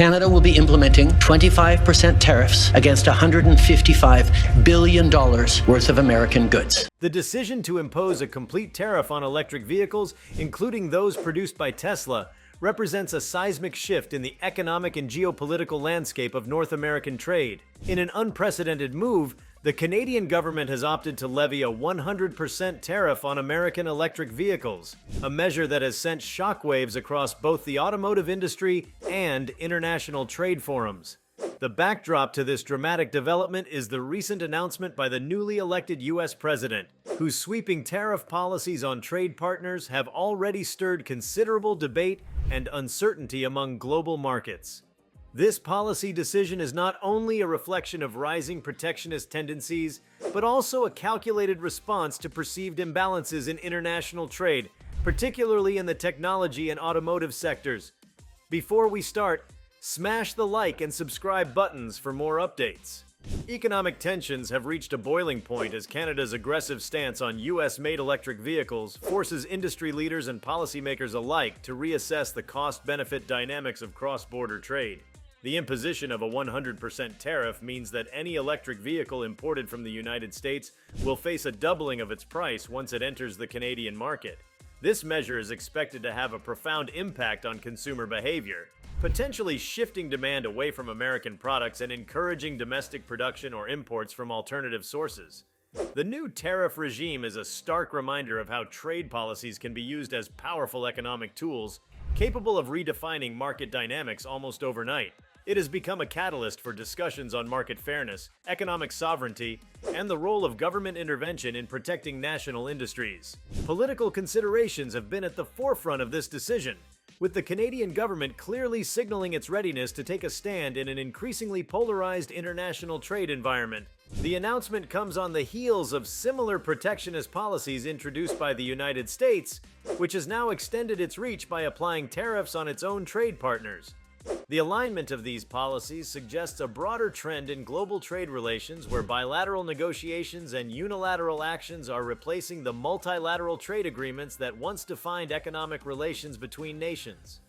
Canada will be implementing 25% tariffs against $155 billion worth of American goods. The decision to impose a complete tariff on electric vehicles, including those produced by Tesla, represents a seismic shift in the economic and geopolitical landscape of North American trade. In an unprecedented move, the Canadian government has opted to levy a 100% tariff on American electric vehicles, a measure that has sent shockwaves across both the automotive industry and international trade forums. The backdrop to this dramatic development is the recent announcement by the newly elected U.S. president, whose sweeping tariff policies on trade partners have already stirred considerable debate and uncertainty among global markets. This policy decision is not only a reflection of rising protectionist tendencies, but also a calculated response to perceived imbalances in international trade, particularly in the technology and automotive sectors. Before we start, smash the like and subscribe buttons for more updates. Economic tensions have reached a boiling point as Canada's aggressive stance on US-made electric vehicles forces industry leaders and policymakers alike to reassess the cost-benefit dynamics of cross-border trade. The imposition of a 100% tariff means that any electric vehicle imported from the United States will face a doubling of its price once it enters the Canadian market. This measure is expected to have a profound impact on consumer behavior, potentially shifting demand away from American products and encouraging domestic production or imports from alternative sources. The new tariff regime is a stark reminder of how trade policies can be used as powerful economic tools, capable of redefining market dynamics almost overnight. It has become a catalyst for discussions on market fairness, economic sovereignty, and the role of government intervention in protecting national industries. Political considerations have been at the forefront of this decision, with the Canadian government clearly signaling its readiness to take a stand in an increasingly polarized international trade environment. The announcement comes on the heels of similar protectionist policies introduced by the United States, which has now extended its reach by applying tariffs on its own trade partners. The alignment of these policies suggests a broader trend in global trade relations where bilateral negotiations and unilateral actions are replacing the multilateral trade agreements that once defined economic relations between nations.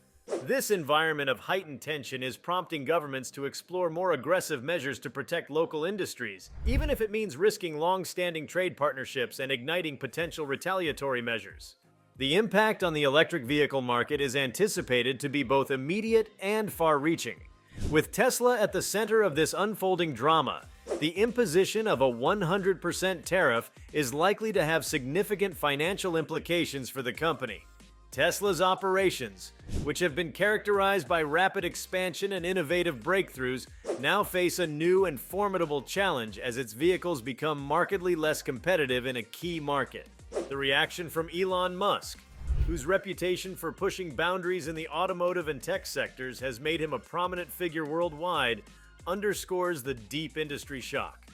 This environment of heightened tension is prompting governments to explore more aggressive measures to protect local industries, even if it means risking long-standing trade partnerships and igniting potential retaliatory measures. The impact on the electric vehicle market is anticipated to be both immediate and far-reaching. With Tesla at the center of this unfolding drama, the imposition of a 100% tariff is likely to have significant financial implications for the company. Tesla's operations, which have been characterized by rapid expansion and innovative breakthroughs, now face a new and formidable challenge as its vehicles become markedly less competitive in a key market. The reaction from Elon Musk, whose reputation for pushing boundaries in the automotive and tech sectors has made him a prominent figure worldwide, underscores the deep industry shock.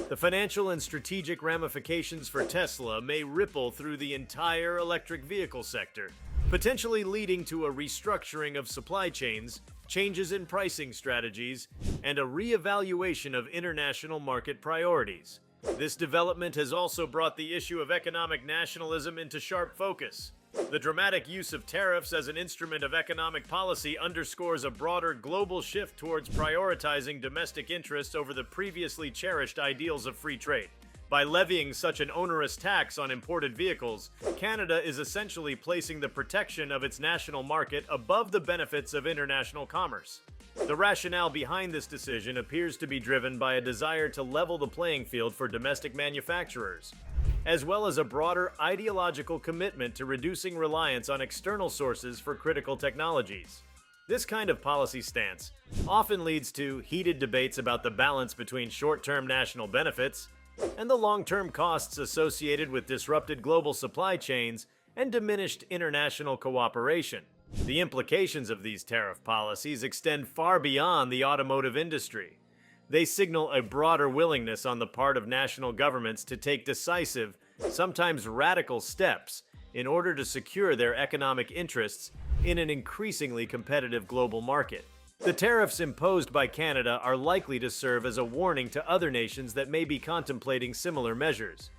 The financial and strategic ramifications for Tesla may ripple through the entire electric vehicle sector, potentially leading to a restructuring of supply chains, changes in pricing strategies, and a re-evaluation of international market priorities. This development has also brought the issue of economic nationalism into sharp focus. The dramatic use of tariffs as an instrument of economic policy underscores a broader global shift towards prioritizing domestic interests over the previously cherished ideals of free trade. By levying such an onerous tax on imported vehicles, Canada is essentially placing the protection of its national market above the benefits of international commerce. The rationale behind this decision appears to be driven by a desire to level the playing field for domestic manufacturers, as well as a broader ideological commitment to reducing reliance on external sources for critical technologies. This kind of policy stance often leads to heated debates about the balance between short-term national benefits and the long-term costs associated with disrupted global supply chains and diminished international cooperation. The implications of these tariff policies extend far beyond the automotive industry. They signal a broader willingness on the part of national governments to take decisive, sometimes radical steps in order to secure their economic interests in an increasingly competitive global market. The tariffs imposed by Canada are likely to serve as a warning to other nations that may be contemplating similar measures.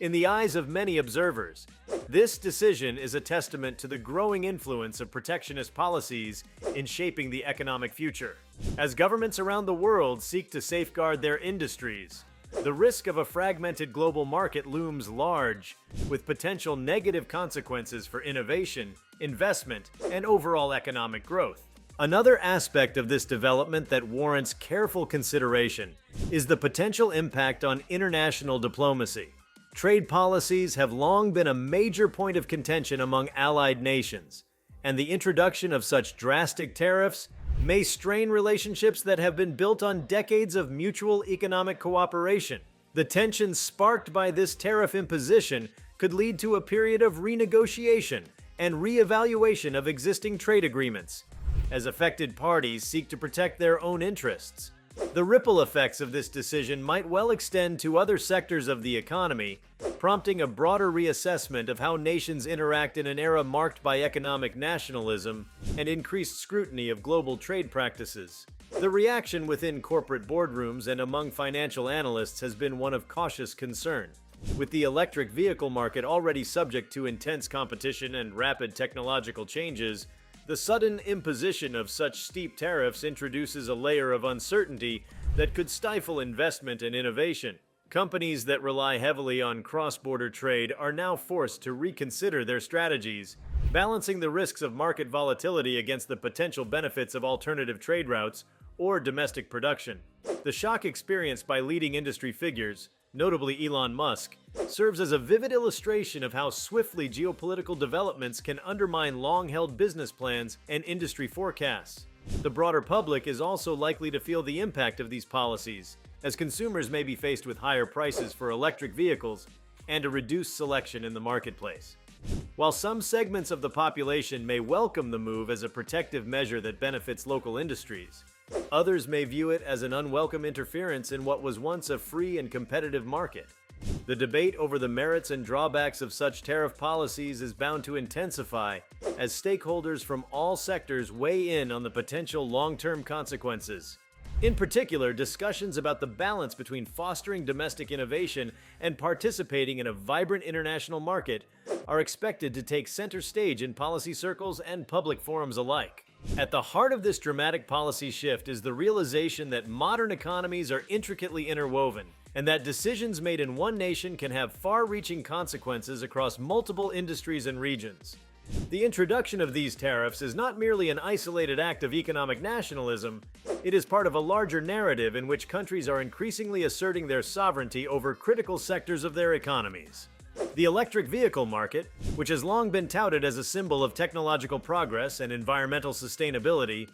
In the eyes of many observers, this decision is a testament to the growing influence of protectionist policies in shaping the economic future. As governments around the world seek to safeguard their industries, the risk of a fragmented global market looms large, with potential negative consequences for innovation, investment, and overall economic growth. Another aspect of this development that warrants careful consideration is the potential impact on international diplomacy. Trade policies have long been a major point of contention among allied nations, and the introduction of such drastic tariffs may strain relationships that have been built on decades of mutual economic cooperation. The tensions sparked by this tariff imposition could lead to a period of renegotiation and re-evaluation of existing trade agreements, as affected parties seek to protect their own interests. The ripple effects of this decision might well extend to other sectors of the economy, prompting a broader reassessment of how nations interact in an era marked by economic nationalism and increased scrutiny of global trade practices. The reaction within corporate boardrooms and among financial analysts has been one of cautious concern. With the electric vehicle market already subject to intense competition and rapid technological changes, the sudden imposition of such steep tariffs introduces a layer of uncertainty that could stifle investment and innovation. Companies that rely heavily on cross-border trade are now forced to reconsider their strategies, balancing the risks of market volatility against the potential benefits of alternative trade routes or domestic production. The shock experienced by leading industry figures, notably Elon Musk, serves as a vivid illustration of how swiftly geopolitical developments can undermine long-held business plans and industry forecasts. The broader public is also likely to feel the impact of these policies, as consumers may be faced with higher prices for electric vehicles and a reduced selection in the marketplace. While some segments of the population may welcome the move as a protective measure that benefits local industries, others may view it as an unwelcome interference in what was once a free and competitive market. The debate over the merits and drawbacks of such tariff policies is bound to intensify as stakeholders from all sectors weigh in on the potential long-term consequences. In particular, discussions about the balance between fostering domestic innovation and participating in a vibrant international market are expected to take center stage in policy circles and public forums alike. At the heart of this dramatic policy shift is the realization that modern economies are intricately interwoven, and that decisions made in one nation can have far-reaching consequences across multiple industries and regions. The introduction of these tariffs is not merely an isolated act of economic nationalism, it is part of a larger narrative in which countries are increasingly asserting their sovereignty over critical sectors of their economies. The electric vehicle market, which has long been touted as a symbol of technological progress and environmental sustainability,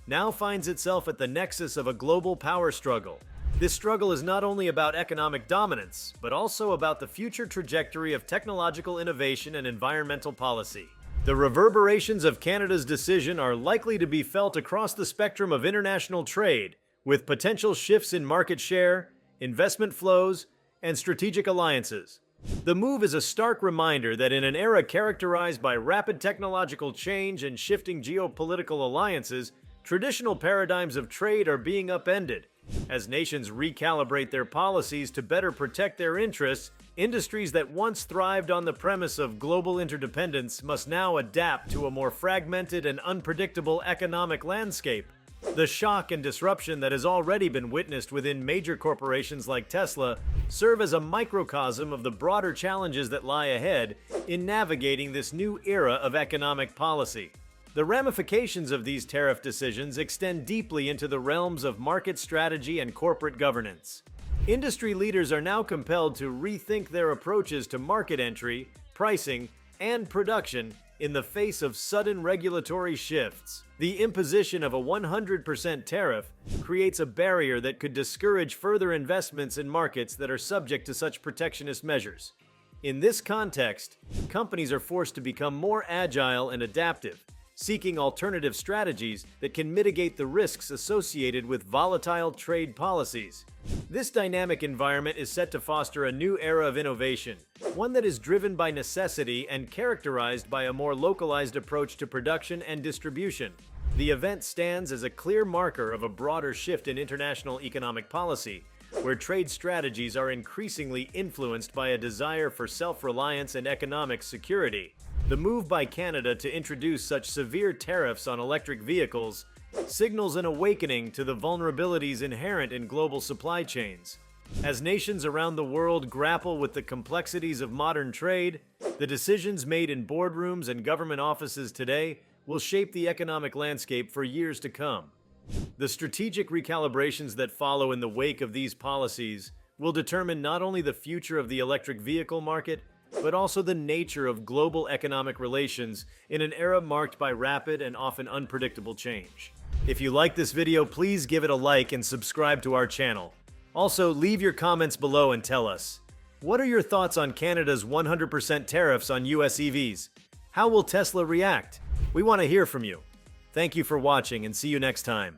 now finds itself at the nexus of a global power struggle. This struggle is not only about economic dominance, but also about the future trajectory of technological innovation and environmental policy. The reverberations of Canada's decision are likely to be felt across the spectrum of international trade, with potential shifts in market share, investment flows, and strategic alliances. The move is a stark reminder that in an era characterized by rapid technological change and shifting geopolitical alliances, traditional paradigms of trade are being upended. As nations recalibrate their policies to better protect their interests, industries that once thrived on the premise of global interdependence must now adapt to a more fragmented and unpredictable economic landscape. The shock and disruption that has already been witnessed within major corporations like Tesla serve as a microcosm of the broader challenges that lie ahead in navigating this new era of economic policy. The ramifications of these tariff decisions extend deeply into the realms of market strategy and corporate governance. Industry leaders are now compelled to rethink their approaches to market entry, pricing, and production in the face of sudden regulatory shifts. The imposition of a 100% tariff creates a barrier that could discourage further investments in markets that are subject to such protectionist measures. In this context, companies are forced to become more agile and adaptive, seeking alternative strategies that can mitigate the risks associated with volatile trade policies. This dynamic environment is set to foster a new era of innovation, one that is driven by necessity and characterized by a more localized approach to production and distribution. The event stands as a clear marker of a broader shift in international economic policy, where trade strategies are increasingly influenced by a desire for self-reliance and economic security. The move by Canada to introduce such severe tariffs on electric vehicles signals an awakening to the vulnerabilities inherent in global supply chains. As nations around the world grapple with the complexities of modern trade, the decisions made in boardrooms and government offices today will shape the economic landscape for years to come. The strategic recalibrations that follow in the wake of these policies will determine not only the future of the electric vehicle market, but also the nature of global economic relations in an era marked by rapid and often unpredictable change. If you like this video, please give it a like and subscribe to our channel. Also, leave your comments below and tell us, what are your thoughts on Canada's 100% tariffs on US EVs? How will Tesla react? We want to hear from you. Thank you for watching and see you next time.